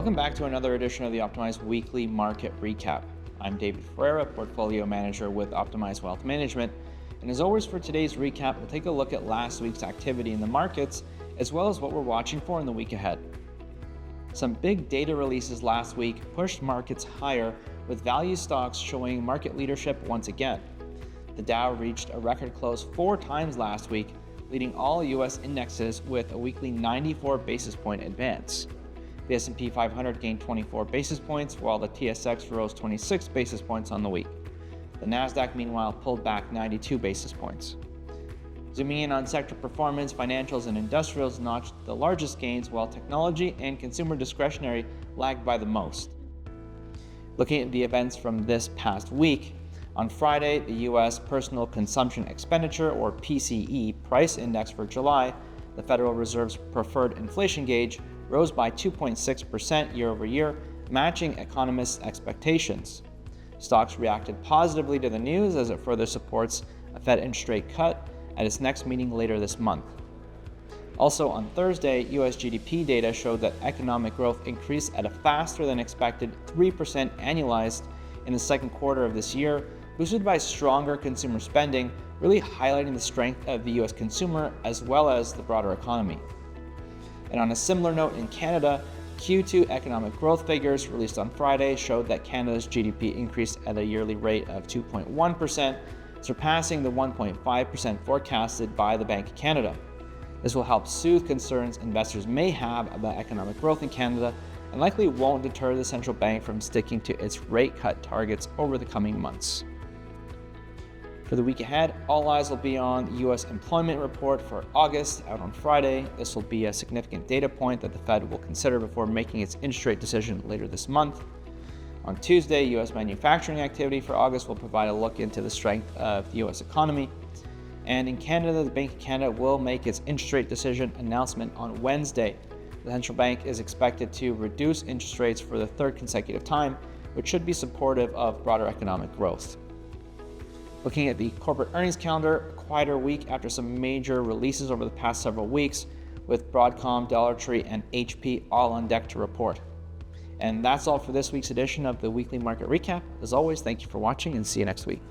Welcome back to another edition of the Optimized Weekly Market Recap. I'm David Ferreira, Portfolio Manager with Optimized Wealth Management. And as always for today's recap, we'll take a look at last week's activity in the markets, as well as what we're watching for in the week ahead. Some big data releases last week pushed markets higher, with value stocks showing market leadership once again. The Dow reached a record close 4 times last week, leading all U.S. indexes with a weekly 94 basis point advance. The S&P 500 gained 24 basis points, while the TSX rose 26 basis points on the week. The Nasdaq, meanwhile, pulled back 92 basis points. Zooming in on sector performance, financials and industrials notched the largest gains, while technology and consumer discretionary lagged by the most. Looking at the events from this past week, on Friday, the U.S. Personal Consumption Expenditure, or PCE, price index for July, the Federal Reserve's preferred inflation gauge, rose by 2.6% year over year, matching economists' expectations. Stocks reacted positively to the news as it further supports a Fed interest rate cut at its next meeting later this month. Also on Thursday, U.S. GDP data showed that economic growth increased at a faster than expected 3% annualized in the second quarter of this year, boosted by stronger consumer spending, really highlighting the strength of the U.S. consumer as well as the broader economy. And on a similar note, in Canada, Q2 economic growth figures released on Friday showed that Canada's GDP increased at a yearly rate of 2.1%, surpassing the 1.5% forecasted by the Bank of Canada. This will help soothe concerns investors may have about economic growth in Canada and likely won't deter the central bank from sticking to its rate cut targets over the coming months. For the week ahead, all eyes will be on the U.S. employment report for August out on Friday. This will be a significant data point that the Fed will consider before making its interest rate decision later this month. On Tuesday, U.S. manufacturing activity for August will provide a look into the strength of the U.S. economy. And in Canada, the Bank of Canada will make its interest rate decision announcement on Wednesday. The central bank is expected to reduce interest rates for the third consecutive time, which should be supportive of broader economic growth. Looking at the corporate earnings calendar, a quieter week after some major releases over the past several weeks, with Broadcom, Dollar Tree, and HP all on deck to report. And that's all for this week's edition of the Weekly Market Recap. As always, thank you for watching and see you next week.